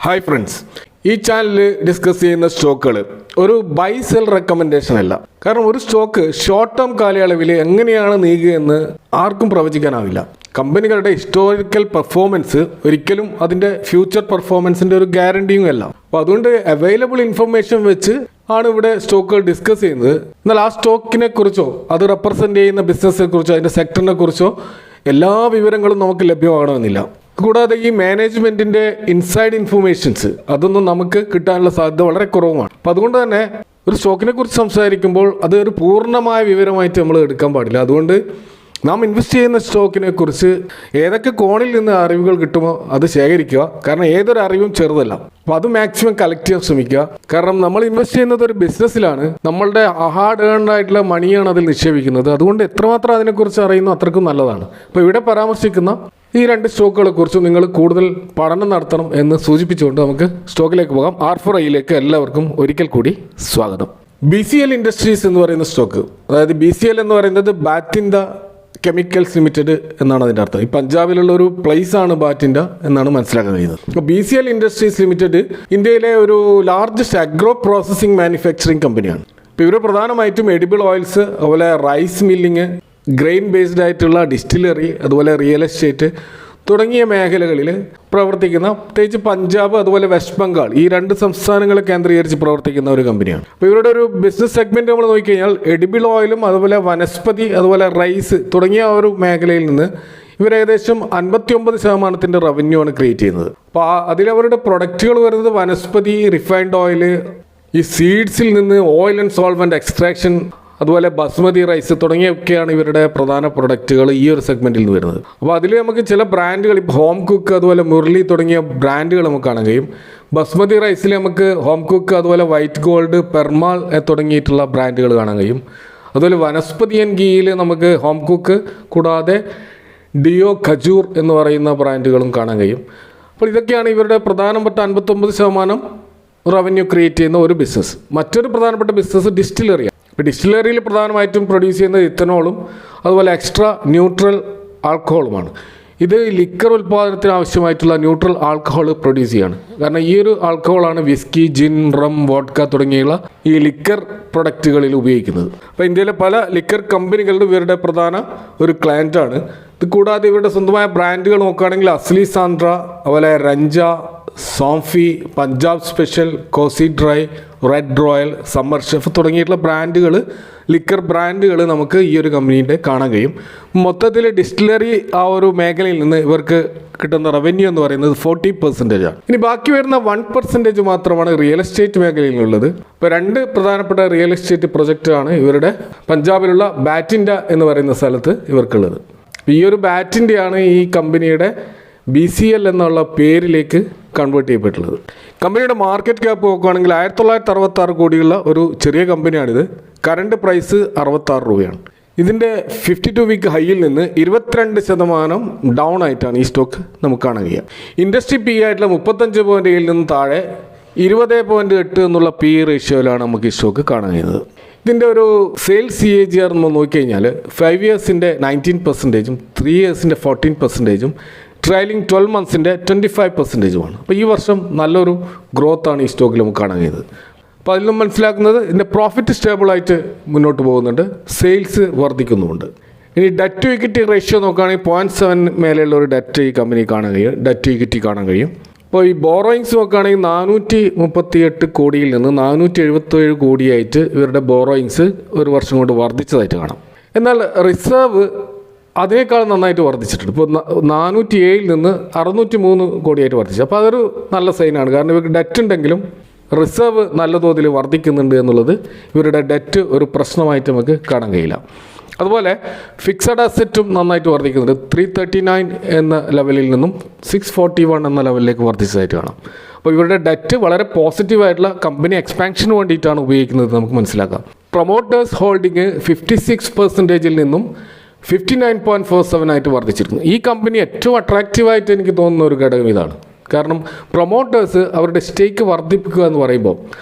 Hi friends, ഈ ചാനലിൽ discuss ചെയ്യുന്ന സ്റ്റോക്കുകൾ ഒരു ബൈ സെൽ റെക്കമെൻഡേഷൻ അല്ല. കാരണം ഒരു സ്റ്റോക്ക് ഷോർട്ട് ടേം കാലയളവിൽ എങ്ങനെയാണ് നീങ്ങുകയെന്ന് ആർക്കും പ്രവചിക്കാനാവില്ല. കമ്പനികളുടെ ഹിസ്റ്റോറിക്കൽ പെർഫോമൻസ് ഒരിക്കലും അതിൻ്റെ ഫ്യൂച്ചർ പെർഫോമൻസിൻ്റെ ഒരു ഗ്യാരണ്ടിയും അല്ല. അപ്പോൾ അതുകൊണ്ട് അവൈലബിൾ ഇൻഫർമേഷൻ വെച്ച് ആണ് ഇവിടെ സ്റ്റോക്കുകൾ ഡിസ്കസ് ചെയ്യുന്നത്. എന്നാൽ ആ സ്റ്റോക്കിനെ കുറിച്ചോ അത് റെപ്രസെൻ്റ് ചെയ്യുന്ന ബിസിനസ്സിനെ കുറിച്ചോ അതിൻ്റെ സെക്ടറിനെ കുറിച്ചോ എല്ലാ വിവരങ്ങളും നമുക്ക് ലഭ്യമാകണമെന്നില്ല. കൂടാതെ ഈ മാനേജ്മെൻറ്റിൻ്റെ ഇൻസൈഡ് ഇൻഫർമേഷൻസ് അതൊന്നും നമുക്ക് കിട്ടാനുള്ള സാധ്യത വളരെ കുറവുമാണ്. അപ്പോൾ അതുകൊണ്ട് തന്നെ ഒരു സ്റ്റോക്കിനെ കുറിച്ച് സംസാരിക്കുമ്പോൾ അത് ഒരു പൂർണ്ണമായ വിവരമായിട്ട് നമ്മൾ എടുക്കാൻ പാടില്ല. അതുകൊണ്ട് നാം ഇൻവെസ്റ്റ് ചെയ്യുന്ന സ്റ്റോക്കിനെ കുറിച്ച് ഏതൊക്കെ കോണിൽ നിന്ന് അറിവുകൾ കിട്ടുമോ അത് ശേഖരിക്കുക. കാരണം ഏതൊരു അറിവും ചെറുതല്ല. അപ്പോൾ അത് മാക്സിമം കളക്ട് ചെയ്യാൻ ശ്രമിക്കുക. കാരണം നമ്മൾ ഇൻവെസ്റ്റ് ചെയ്യുന്നത് ഒരു ബിസിനസ്സിലാണ്. നമ്മളുടെ ഹാർഡ് ഏൺഡ് ആയിട്ടുള്ള മണിയാണ് അതിൽ നിക്ഷേപിക്കുന്നത്. അതുകൊണ്ട് എത്രമാത്രം അതിനെക്കുറിച്ച് അറിയുന്നു അത്രക്കും നല്ലതാണ്. അപ്പോൾ ഇവിടെ പരാമർശിക്കുന്ന ഈ രണ്ട് സ്റ്റോക്കുകളെ കുറിച്ച് നിങ്ങൾ കൂടുതൽ പഠനം നടത്തണം എന്ന് സൂചിപ്പിച്ചുകൊണ്ട് നമുക്ക് സ്റ്റോക്കിലേക്ക് പോകാം. R4iയിലേക്ക് എല്ലാവർക്കും ഒരിക്കൽ കൂടി സ്വാഗതം. BCL ഇൻഡസ്ട്രീസ് എന്ന് പറയുന്ന സ്റ്റോക്ക്, അതായത് BCL എന്ന് പറയുന്നത് ബാറ്റിൻഡ കെമിക്കൽസ് ലിമിറ്റഡ് എന്നാണ് അതിൻ്റെ അർത്ഥം. ഈ പഞ്ചാബിലുള്ള ഒരു പ്ലേസ് ആണ് ബാറ്റിൻഡ എന്നാണ് മനസ്സിലാക്കാൻ കഴിയുന്നത്. അപ്പോൾ BCL ഇൻഡസ്ട്രീസ് ലിമിറ്റഡ് ഇന്ത്യയിലെ ഒരു ലാർജസ്റ്റ് അഗ്രോ പ്രോസസ്സിംഗ് മാനുഫാക്ചറിങ് കമ്പനിയാണ്. ഇപ്പോൾ ഇവർ പ്രധാനമായിട്ടും എഡിബിൾ ഓയിൽസ്, അതുപോലെ റൈസ് മില്ലിങ്, ഗ്രെയിൻ ബേസ്ഡ് ആയിട്ടുള്ള ഡിസ്റ്റിലറി, അതുപോലെ റിയൽ എസ്റ്റേറ്റ് തുടങ്ങിയ മേഖലകളിൽ പ്രവർത്തിക്കുന്ന, പ്രത്യേകിച്ച് പഞ്ചാബ് അതുപോലെ വെസ്റ്റ് ബംഗാൾ ഈ രണ്ട് സംസ്ഥാനങ്ങളെ കേന്ദ്രീകരിച്ച് പ്രവർത്തിക്കുന്ന ഒരു കമ്പനിയാണ്. അപ്പോൾ ഇവരുടെ ഒരു ബിസിനസ് സെഗ്മെൻറ്റ് നമ്മൾ നോക്കിക്കഴിഞ്ഞാൽ എഡിബിൾ ഓയിലും അതുപോലെ വനസ്പതി അതുപോലെ റൈസ് തുടങ്ങിയ ഒരു മേഖലയിൽ നിന്ന് ഇവർ ഏകദേശം 59% റവന്യൂ ആണ് ക്രിയേറ്റ് ചെയ്യുന്നത്. അപ്പോൾ അതിലവരുടെ പ്രൊഡക്റ്റുകൾ വരുന്നത് വനസ്പതി, റിഫൈൻഡ് ഓയിൽ, ഈ സീഡ്സിൽ നിന്ന് ഓയിൽ ആൻഡ് സോൾവെൻറ്റ് എക്സ്ട്രാക്ഷൻ, അതുപോലെ ബസ്മതി റൈസ് തുടങ്ങിയൊക്കെയാണ് ഇവരുടെ പ്രധാന പ്രൊഡക്റ്റുകൾ ഈ ഒരു സെഗ്മെൻറ്റിൽ നിന്ന് വരുന്നത്. അപ്പോൾ അതിൽ നമുക്ക് ചില ബ്രാൻഡുകൾ, ഇപ്പോൾ ഹോം കുക്ക് അതുപോലെ മുരളി തുടങ്ങിയ ബ്രാൻഡുകൾ നമുക്ക് കാണാൻ കഴിയും. ബസ്മതി റൈസിൽ നമുക്ക് ഹോം കുക്ക് അതുപോലെ വൈറ്റ് ഗോൾഡ്, പെർമാൾ തുടങ്ങിയിട്ടുള്ള ബ്രാൻഡുകൾ കാണാൻ കഴിയും. അതുപോലെ വനസ്പതിയൻ ഗീയിൽ നമുക്ക് ഹോം കുക്ക് കൂടാതെ ഡിയോ ഖജൂർ എന്ന് പറയുന്ന ബ്രാൻഡുകളും കാണാൻ കഴിയും. അപ്പോൾ ഇതൊക്കെയാണ് ഇവരുടെ പ്രധാനപ്പെട്ട 59% റവന്യൂ ക്രിയേറ്റ് ചെയ്യുന്ന ഒരു ബിസിനസ്. മറ്റൊരു പ്രധാനപ്പെട്ട ബിസിനസ് ഡിസ്റ്റിലറിയാണ്. ഇപ്പോൾ ഡിസ്റ്റിലറിയിൽ പ്രധാനമായിട്ടും പ്രൊഡ്യൂസ് ചെയ്യുന്നത് ഇത്തനോളും അതുപോലെ എക്സ്ട്രാ ന്യൂട്രൽ ആൽക്കഹോളുമാണ്. ഇത് ലിക്കർ ഉൽപ്പാദനത്തിന് ആവശ്യമായിട്ടുള്ള ന്യൂട്രൽ ആൽക്കഹോൾ പ്രൊഡ്യൂസ് ചെയ്യാണ്. കാരണം ഈ ഒരു ആൽക്കഹോളാണ് വിസ്കി, ജിൻ, റം, വോഡ്ക തുടങ്ങിയുള്ള ഈ ലിക്കർ പ്രൊഡക്റ്റുകളിൽ ഉപയോഗിക്കുന്നത്. അപ്പോൾ ഇന്ത്യയിലെ പല ലിക്കർ കമ്പനികളുടെ ഇവരുടെ പ്രധാന ഒരു ക്ലയൻറ്റാണ്. ഇത് കൂടാതെ ഇവരുടെ സ്വന്തമായ ബ്രാൻഡുകൾ നോക്കുകയാണെങ്കിൽ അസ്ലി സാൻഡ്ര, അതുപോലെ രഞ്ജ, സോംഫി, പഞ്ചാബ് സ്പെഷ്യൽ, കോസി ഡ്രൈ, റെഡ് റോയൽ, സമ്മർ ഷെഫ് തുടങ്ങിയിട്ടുള്ള ബ്രാൻഡുകൾ, ലിക്കർ ബ്രാൻഡുകൾ നമുക്ക് ഈ ഒരു കമ്പനീൻ്റെ കാണാൻ കഴിയും. മൊത്തത്തിൽ ഡിസ്റ്റിലറി ആ ഒരു മേഖലയിൽ നിന്ന് ഇവർക്ക് കിട്ടുന്ന റവന്യൂ എന്ന് പറയുന്നത് 40% ആണ്. ഇനി ബാക്കി വരുന്ന 1% മാത്രമാണ് റിയൽ എസ്റ്റേറ്റ് മേഖലയിലുള്ളത്. ഇപ്പോൾ രണ്ട് പ്രധാനപ്പെട്ട റിയൽ എസ്റ്റേറ്റ് പ്രൊജക്റ്റാണ് ഇവരുടെ പഞ്ചാബിലുള്ള ബാറ്റിൻഡ എന്ന് പറയുന്ന സ്ഥലത്ത് ഇവർക്കുള്ളത്. ഈ ഒരു ബാറ്റിൻ്റെയാണ് ഈ കമ്പനിയുടെ BCL എന്നുള്ള പേരിലേക്ക് കൺവേർട്ട് ചെയ്യപ്പെട്ടുള്ളത്. കമ്പനിയുടെ മാർക്കറ്റ് ക്യാപ്പ് നോക്കുകയാണെങ്കിൽ 1966 കോടിയുള്ള ഒരു ചെറിയ കമ്പനിയാണിത്. കറണ്ട് പ്രൈസ് 66 രൂപയാണ്. ഇതിൻ്റെ 52 വീക്ക് ഹൈയിൽ നിന്ന് 22% ഡൗൺ ആയിട്ടാണ് ഈ സ്റ്റോക്ക് നമുക്ക് കാണാൻ കഴിയുക. ഇൻഡസ്ട്രി PE ആയിട്ടുള്ള 35.7 നിന്ന് താഴെ 20.8 എന്നുള്ള PE റേഷ്യോയിലാണ് നമുക്ക് ഈ സ്റ്റോക്ക് കാണാൻ കഴിയുന്നത്. ഇതിൻ്റെ ഒരു സെയിൽസ് CAGR നമ്മൾ നോക്കിക്കഴിഞ്ഞാൽ 5 ഇയേഴ്സിൻ്റെ 19%, 3 ഇയേഴ്സിൻ്റെ 14%, ട്രailing 12 മന്ത്സിൻ്റെ 25%. അപ്പോൾ ഈ വർഷം നല്ലൊരു ഗ്രോത്താണ് ഈ സ്റ്റോക്കിൽ നമുക്ക് കാണാൻ കഴിയുന്നത്. അപ്പോൾ അതിൽ നിന്ന് മനസ്സിലാക്കുന്നത് ഇതിൻ്റെ പ്രോഫിറ്റ് സ്റ്റേബിളായിട്ട് മുന്നോട്ട് പോകുന്നുണ്ട്, സെയിൽസ് വർദ്ധിക്കുന്നുമുണ്ട്. ഇനി ഡെറ്റ് ടു ഇക്വിറ്റി റേഷ്യോ നോക്കുകയാണെങ്കിൽ 0.7 മേലെയുള്ള ഒരു ഡെറ്റ് ഈ കമ്പനി കാണാൻ കഴിയും, ഡെറ്റ് ടു ഇക്വിറ്റി കാണാൻ കഴിയും. അപ്പോൾ ഈ ബോറോയിങ്സ് നോക്കുകയാണെങ്കിൽ 438 കോടിയിൽ നിന്ന് 477 കോടിയായിട്ട് ഇവരുടെ ബോറോയിങ്സ് ഒരു വർഷം കൊണ്ട് വർദ്ധിച്ചതായിട്ട് കാണാം. എന്നാൽ റിസർവ് അതിനേക്കാൾ നന്നായിട്ട് വർദ്ധിച്ചിട്ടുണ്ട്. ഇപ്പോൾ 407 നിന്ന് 603 കോടിയായിട്ട് വർദ്ധിച്ചു. അപ്പോൾ അതൊരു നല്ല സൈനാണ്. കാരണം ഇവർക്ക് ഡെറ്റ് ഉണ്ടെങ്കിലും റിസർവ് നല്ല തോതിൽ വർദ്ധിക്കുന്നുണ്ട് എന്നുള്ളത് ഇവരുടെ ഡെറ്റ് ഒരു പ്രശ്നമായിട്ട് നമുക്ക് കാണാൻ കഴിയില്ല. അതുപോലെ ഫിക്സഡ് അസറ്റും നന്നായിട്ട് വർദ്ധിക്കുന്നുണ്ട്. 339 എന്ന ലെവലിൽ നിന്നും 641 എന്ന ലെവലിലേക്ക് വർദ്ധിച്ചതായിട്ട് കാണാം. അപ്പോൾ ഇവരുടെ ഡെറ്റ് വളരെ പോസിറ്റീവായിട്ടുള്ള കമ്പനി എക്സ്പാൻഷന് വേണ്ടിയിട്ടാണ് ഉപയോഗിക്കുന്നത് നമുക്ക് മനസ്സിലാക്കാം. പ്രൊമോട്ടേഴ്സ് ഹോൾഡിങ് 56%-ൽ നിന്നും 59.47 ആയിട്ട് വർദ്ധിച്ചിരിക്കുന്നു. ഈ കമ്പനി ഏറ്റവും അട്രാക്റ്റീവായിട്ട് എനിക്ക് തോന്നുന്ന ഒരു ഘടകം ഇതാണ്. കാരണം പ്രൊമോട്ടേഴ്സ് അവരുടെ സ്റ്റേക്ക് വർദ്ധിപ്പിക്കുക എന്ന് പറയുമ്പോൾ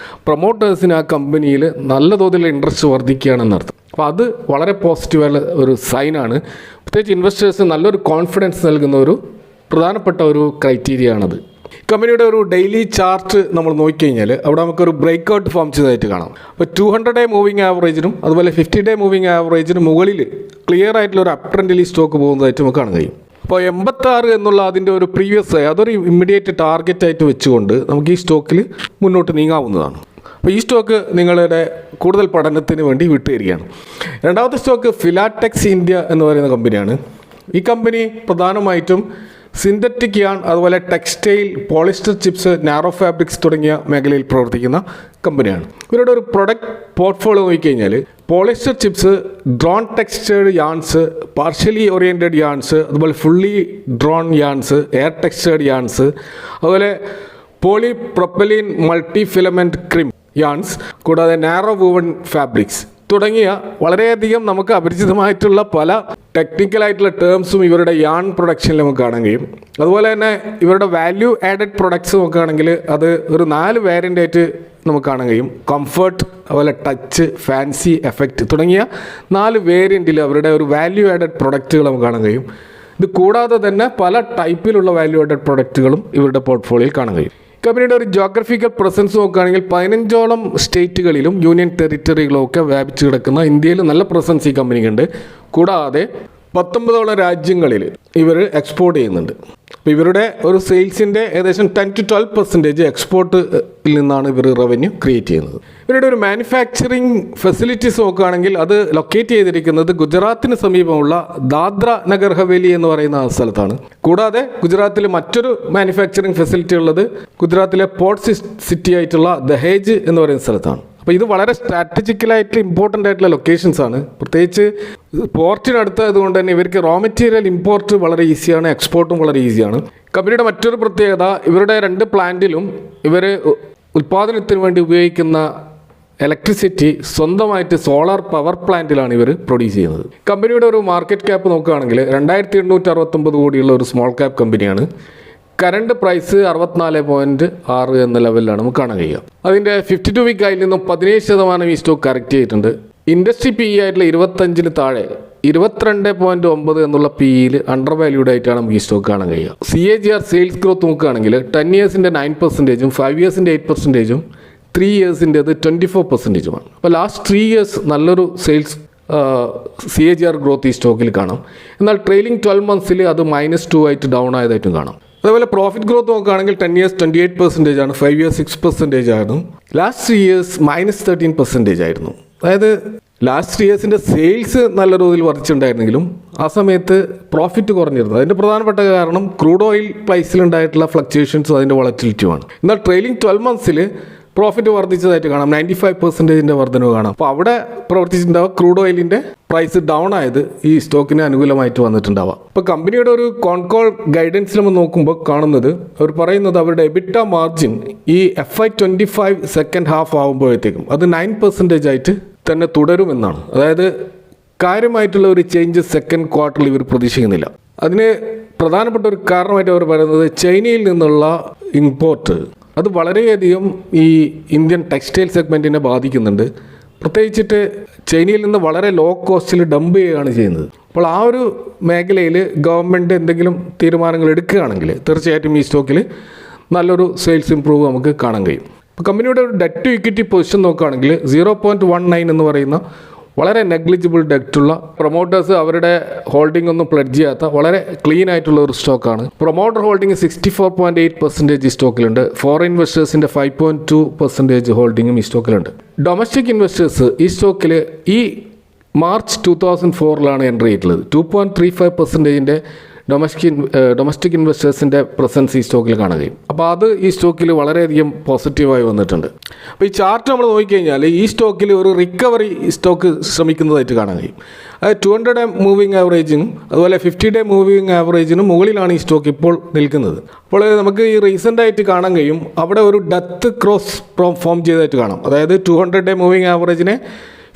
പ്രൊമോട്ടേഴ്സിന് ആ കമ്പനിയിൽ നല്ല തോതിലുള്ള ഇൻട്രസ്റ്റ് വർദ്ധിക്കുകയാണെന്നർത്ഥം. അപ്പോൾ അത് വളരെ പോസിറ്റീവായ ഒരു സൈനാണ്. പ്രത്യേകിച്ച് ഇൻവെസ്റ്റേഴ്സിന് നല്ലൊരു കോൺഫിഡൻസ് നൽകുന്ന ഒരു പ്രധാനപ്പെട്ട ഒരു ക്രൈറ്റീരിയ ആണത്. കമ്പനിയുടെ ഒരു ഡെയിലി ചാർട്ട് നമ്മൾ നോക്കിക്കഴിഞ്ഞാൽ അവിടെ നമുക്കൊരു ബ്രേക്ക് ഔട്ട് ഫോം ചെയ്തതായിട്ട് കാണാം. അപ്പോൾ 200-ഡേ മൂവിങ് ആവറേജിനും അതുപോലെ 50-ഡേ മൂവിങ് ആവറേജിനും മുകളിൽ ക്ലിയർ ആയിട്ടുള്ള ഒരു അപ് ട്രെൻഡിൽ ഈ സ്റ്റോക്ക് പോകുന്നതായിട്ട് നമുക്ക് കാണാൻ കഴിയും. അപ്പോൾ 86 എന്നുള്ള അതിൻ്റെ ഒരു പ്രീവിയസ് അതൊരു ഇമ്മീഡിയറ്റ് ടാർഗറ്റായിട്ട് വെച്ചുകൊണ്ട് നമുക്ക് ഈ സ്റ്റോക്കിൽ മുന്നോട്ട് നീങ്ങാവുന്നതാണ്. അപ്പോൾ ഈ സ്റ്റോക്ക് നിങ്ങളുടെ കൂടുതൽ പഠനത്തിന് വേണ്ടി വിട്ടുതരികയാണ്. രണ്ടാമത്തെ സ്റ്റോക്ക് ഫിലാടെക്സ് ഇന്ത്യ എന്ന് പറയുന്ന കമ്പനിയാണ്. ഈ കമ്പനി പ്രധാനമായിട്ടും സിന്തറ്റിക് യാൺ, അതുപോലെ textile, polyester chips, narrow fabrics തുടങ്ങിയ മേഖലയിൽ പ്രവർത്തിക്കുന്ന കമ്പനിയാണ്. ഇവരുടെ ഒരു പ്രൊഡക്റ്റ് പോർട്ട്ഫോളിയോ നോക്കിക്കഴിഞ്ഞാൽ polyester chips, drawn textured yarns, partially oriented yarns, അതുപോലെ fully drawn yarns, air textured yarns, അതുപോലെ poly propylene multi filament crimp yarns, കൂടാതെ നാരോ വൂവൺ ഫാബ്രിക്സ് തുടങ്ങിയ വളരെയധികം നമുക്ക് അപരിചിതമായിട്ടുള്ള പല ടെക്നിക്കലായിട്ടുള്ള ടേംസും ഇവരുടെ യാൺ പ്രൊഡക്ഷനിൽ നമുക്ക് കാണാൻ കഴിയും. അതുപോലെ തന്നെ ഇവരുടെ വാല്യൂ ആഡഡ് പ്രൊഡക്ട്സ് നോക്കുകയാണെങ്കിൽ അത് ഒരു 4 വേരിയൻ്റ് ആയിട്ട് നമുക്ക് കാണാൻ കഴിയും. കംഫർട്ട്, അതുപോലെ ടച്ച്, ഫാൻസി, എഫക്റ്റ് തുടങ്ങിയ 4 വേരിയൻറ്റിൽ അവരുടെ ഒരു വാല്യൂ ആഡഡ് പ്രൊഡക്റ്റുകൾ നമുക്ക് കാണാൻ കഴിയും. ഇത് കൂടാതെ തന്നെ പല ടൈപ്പിലുള്ള വാല്യൂ ആഡഡ് പ്രൊഡക്റ്റുകളും ഇവരുടെ പോർട്ട്ഫോളിയോയിൽ കാണാൻ കഴിയും. കമ്പനിയുടെ ഒരു ജോഗ്രഫിക്കൽ പ്രസൻസ് നോക്കുകയാണെങ്കിൽ 15ഓളം സ്റ്റേറ്റുകളിലും യൂണിയൻ ടെറിട്ടറികളും ഒക്കെ വ്യാപിച്ചു കിടക്കുന്ന ഇന്ത്യയിൽ നല്ല പ്രസൻസ് ഈ കമ്പനിക്കുണ്ട്. കൂടാതെ 19ഓളം രാജ്യങ്ങളിൽ ഇവർ എക്സ്പോർട്ട് ചെയ്യുന്നുണ്ട്. അപ്പോൾ ഇവരുടെ ഒരു സെയിൽസിൻ്റെ ഏകദേശം 10-12% എക്സ്പോർട്ടിൽ നിന്നാണ് ഇവർ റവന്യൂ ക്രിയേറ്റ് ചെയ്യുന്നത്. ഇവരുടെ ഒരു മാനുഫാക്ചറിങ് ഫെസിലിറ്റീസ് നോക്കുകയാണെങ്കിൽ അത് ലൊക്കേറ്റ് ചെയ്തിരിക്കുന്നത് ഗുജറാത്തിന് സമീപമുള്ള ദാദ്ര നഗർ ഹവേലി എന്ന് പറയുന്ന സ്ഥലത്താണ്. കൂടാതെ ഗുജറാത്തിൽ മറ്റൊരു മാനുഫാക്ചറിങ് ഫെസിലിറ്റി ഉള്ളത് ഗുജറാത്തിലെ പോർട്ട് സിറ്റി ആയിട്ടുള്ള ദഹേജ് എന്ന് പറയുന്ന സ്ഥലത്താണ്. അപ്പോൾ ഇത് വളരെ സ്ട്രാറ്റജിക്കലായിട്ട് ഇമ്പോർട്ടൻ്റ് ആയിട്ടുള്ള ലൊക്കേഷൻസ് ആണ്. പ്രത്യേകിച്ച് പോർട്ടിനടുത്ത് അതുകൊണ്ട് തന്നെ ഇവർക്ക് റോ മെറ്റീരിയൽ ഇമ്പോർട്ട് വളരെ ഈസിയാണ്, എക്സ്പോർട്ടും വളരെ ഈസിയാണ്. കമ്പനിയുടെ മറ്റൊരു പ്രത്യേകത ഇവരുടെ 2 പ്ലാന്റിലും ഇവർ ഉൽപ്പാദനത്തിന് വേണ്ടി ഉപയോഗിക്കുന്ന ഇലക്ട്രിസിറ്റി സ്വന്തമായിട്ട് സോളാർ പവർ പ്ലാന്റിലാണ് ഇവർ പ്രൊഡ്യൂസ് ചെയ്യുന്നത്. കമ്പനിയുടെ ഒരു മാർക്കറ്റ് ക്യാപ്പ് നോക്കുകയാണെങ്കിൽ 2869 കോടിയുള്ള ഒരു സ്മോൾ ക്യാപ്പ് കമ്പനിയാണ്. കറണ്ട് പ്രൈസ് 64.6 എന്ന ലെവലിലാണ് നമുക്ക് കാണാൻ കഴിയുക. അതിൻ്റെ 52 വീക്ക് ആയിൽ നിന്നും 17% ഈ സ്റ്റോക്ക് കറക്റ്റ് ചെയ്തിട്ടുണ്ട്. ഇൻഡസ്ട്രി പി ഇ ആയിട്ടുള്ള 25-ന് താഴെ 22.9 എന്നുള്ള പി ഇയിൽ അണ്ടർ വാല്യൂഡ് ആയിട്ടാണ് നമുക്ക് ഈ സ്റ്റോക്ക് കാണാൻ കഴിയുക. CAGR സെയിൽസ് ഗ്രോത്ത് നോക്കുകയാണെങ്കിൽ 10 ഇയേഴ്സിൻ്റെ 9%, 5 ഇയേഴ്സിൻ്റെ 8%, 3 ഇയേഴ്സിൻ്റെത് 24%. അപ്പോൾ ലാസ്റ്റ് 3 ഇയേഴ്സ് നല്ലൊരു സെയിൽസ് CAGR ഗ്രോത്ത് ഈ സ്റ്റോക്കിൽ കാണാം. എന്നാൽ ട്രെയിലിംഗ് 12 മന്ത്സിൽ അത് -2 ആയിട്ട് ഡൗൺ ആയതായിട്ടും കാണാം. അതുപോലെ പ്രോഫിറ്റ് ഗ്രോത്ത് നോക്കുകയാണെങ്കിൽ 10 ഇയേഴ്സ് 28% ആണ്, 5 ഇയേഴ്സ് 6% ആയിരുന്നു, ലാസ്റ്റ് 3 ഇയേഴ്സ് -13% ആയിരുന്നു. അതായത് ലാസ്റ്റ് 3 ഇയേഴ്സിൻ്റെ സെയിൽസ് നല്ല തോതിൽ വർദ്ധിച്ചിട്ടുണ്ടായിരുന്നെങ്കിലും ആ സമയത്ത് പ്രോഫിറ്റ് കുറഞ്ഞിരുന്നു. അതിൻ്റെ പ്രധാനപ്പെട്ട കാരണം ക്രൂഡ് ഓയിൽ പ്രൈസിലുണ്ടായിട്ടുള്ള ഫ്ലക്ച്വേഷൻസും അതിൻ്റെ വളറ്റിലിറ്റിയുമാണ്. എന്നാൽ ട്രെയിലിംഗ് 12 മന്ത്സിൽ പ്രോഫിറ്റ് വർദ്ധിച്ചതായിട്ട് കാണാം, 95% വർധനവ് കാണാം. അപ്പോൾ അവിടെ പ്രവർത്തിച്ചിട്ടുണ്ടാവുക ക്രൂഡ് ഓയിലിൻ്റെ പ്രൈസ് ഡൗൺ ആയത് ഈ സ്റ്റോക്കിന് അനുകൂലമായിട്ട് വന്നിട്ടുണ്ടാവാം. അപ്പോൾ കമ്പനിയുടെ ഒരു കോൺകോൾ ഗൈഡൻസിൽ നമ്മൾ നോക്കുമ്പോൾ കാണുന്നത് അവർ പറയുന്നത് അവരുടെ എബിറ്റ മാർജിൻ ഈ FY25 സെക്കൻഡ് ഹാഫ് ആകുമ്പോഴത്തേക്കും അത് 9% ആയിട്ട് തന്നെ തുടരുമെന്നാണ്. അതായത് കാര്യമായിട്ടുള്ള ഒരു ചേഞ്ചസ് സെക്കൻഡ് ക്വാർട്ടറിൽ ഇവർ പ്രതീക്ഷിക്കുന്നില്ല. അതിന് പ്രധാനപ്പെട്ട ഒരു കാരണമായിട്ട് അവർ പറയുന്നത് ചൈനയിൽ നിന്നുള്ള ഇമ്പോർട്ട് അത് വളരെയധികം ഈ ഇന്ത്യൻ ടെക്സ്റ്റൈൽ സെഗ്മെൻറ്റിനെ ബാധിക്കുന്നുണ്ട്. പ്രത്യേകിച്ചിട്ട് ചൈനയിൽ നിന്ന് വളരെ ലോ കോസ്റ്റിൽ ഡംപ് ചെയ്യുകയാണ് ചെയ്യുന്നത്. അപ്പോൾ ആ ഒരു മേഖലയിൽ ഗവൺമെൻറ് എന്തെങ്കിലും തീരുമാനങ്ങൾ എടുക്കുകയാണെങ്കിൽ തീർച്ചയായിട്ടും ഈ സ്റ്റോക്കിൽ നല്ലൊരു സെയിൽസ് ഇംപ്രൂവ് നമുക്ക് കാണാൻ കഴിയും. അപ്പോൾ കമ്പനിയുടെ ഒരു ഡെറ്റ് ടു ഇക്വിറ്റി പൊസിഷൻ നോക്കുകയാണെങ്കിൽ 0.19 എന്ന് പറയുന്ന വളരെ നെഗ്ലിജിബിൾ ഡെറ്റുള്ള, പ്രൊമോട്ടേഴ്സ് അവരുടെ ഹോൾഡിംഗ് ഒന്നും പ്ലെഡ്ജ് ചെയ്യാത്ത വളരെ ക്ലീൻ ആയിട്ടുള്ള ഒരു സ്റ്റോക്കാണ്. പ്രൊമോട്ടർ ഹോൾഡിംഗ് 64.8% ഈ സ്റ്റോക്കിലുണ്ട്. ഫോറിൻ ഇൻവെസ്റ്റേഴ്സിൻ്റെ 5.2% ഹോൾഡിങ്ങും ഈ സ്റ്റോക്കിലുണ്ട്. ഡൊമസ്റ്റിക് ഇൻവെസ്റ്റേഴ്സ് ഈ സ്റ്റോക്കിൽ ഈ മാർച്ച് 2004 എൻട്രി ചെയ്തിട്ടുള്ളത്. 2.35% ഡൊമസ്റ്റിക് ഇൻവെസ്റ്റേഴ്സിൻ്റെ പ്രസൻസ് ഈ സ്റ്റോക്കിൽ കാണാൻ കഴിയും. അപ്പോൾ അത് ഈ സ്റ്റോക്കിൽ വളരെയധികം പോസിറ്റീവായി വന്നിട്ടുണ്ട്. അപ്പോൾ ഈ ചാർട്ട് നമ്മൾ നോക്കിക്കഴിഞ്ഞാൽ ഈ സ്റ്റോക്കിൽ ഒരു റിക്കവറി സ്റ്റോക്ക് ശ്രമിക്കുന്നതായിട്ട് കാണാൻ കഴിയും. അതായത് 200-ഡേ മൂവിങ് ആവറേജിനും അതുപോലെ 50-ഡേ മൂവിങ് ആവറേജിനും മുകളിലാണ് ഈ സ്റ്റോക്ക് ഇപ്പോൾ നിൽക്കുന്നത്. അപ്പോൾ നമുക്ക് ഈ റീസെൻ്റായിട്ട് കാണാൻ കഴിയും അവിടെ ഒരു ഡെത്ത് ക്രോസ് ഫോം ചെയ്തതായിട്ട് കാണാം. അതായത് 200-ഡേ മൂവിങ് ആവറേജിനെ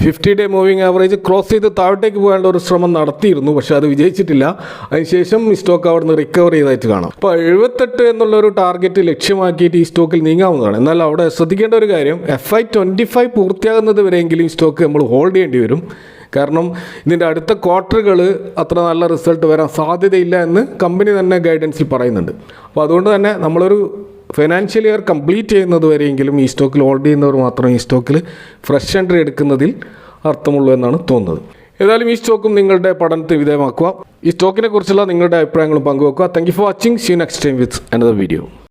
50-ഡേ മൂവിങ് ആവറേജ് ക്രോസ് ചെയ്ത് താഴോട്ടേക്ക് പോകാനുള്ള ഒരു ശ്രമം നടത്തിയിരുന്നു, പക്ഷേ അത് വിജയിച്ചിട്ടില്ല. അതിനുശേഷം ഈ സ്റ്റോക്ക് അവിടെ നിന്ന് റിക്കവർ ചെയ്തായിട്ട് കാണാം. അപ്പോൾ 78 എന്നുള്ളൊരു ടാർഗറ്റ് ലക്ഷ്യമാക്കിയിട്ട് ഈ സ്റ്റോക്കിൽ നീങ്ങാവുന്നതാണ്. എന്നാൽ അവിടെ ശ്രദ്ധിക്കേണ്ട ഒരു കാര്യം FY25 പൂർത്തിയാകുന്നത് വരെയെങ്കിലും ഈ സ്റ്റോക്ക് നമ്മൾ ഹോൾഡ് ചെയ്യേണ്ടി വരും. കാരണം ഇതിൻ്റെ അടുത്ത ക്വാർട്ടറുകൾ അത്ര നല്ല റിസൾട്ട് വരാൻ സാധ്യതയില്ല എന്ന് കമ്പനി തന്നെ ഗൈഡൻസിൽ പറയുന്നുണ്ട്. അപ്പോൾ അതുകൊണ്ട് തന്നെ നമ്മളൊരു ഫൈനാൻഷ്യൽ ഇയർ കംപ്ലീറ്റ് ചെയ്യുന്നത് വരെയെങ്കിലും ഈ സ്റ്റോക്കിൽ ഹോൾഡ് ചെയ്യുന്നവർ മാത്രം ഈ സ്റ്റോക്കിൽ ഫ്രഷ് എൻട്രി എടുക്കുന്നതിൽ അർത്ഥമുള്ളൂ എന്നാണ് തോന്നുന്നത്. ഏതായാലും ഈ സ്റ്റോക്കും നിങ്ങളുടെ പഠനത്തിന് വിധേയമാക്കുക. ഈ സ്റ്റോക്കിനെ കുറിച്ചുള്ള നിങ്ങളുടെ അഭിപ്രായങ്ങളും പങ്കുവെക്കുക. Thank you for watching. See you next time with another video.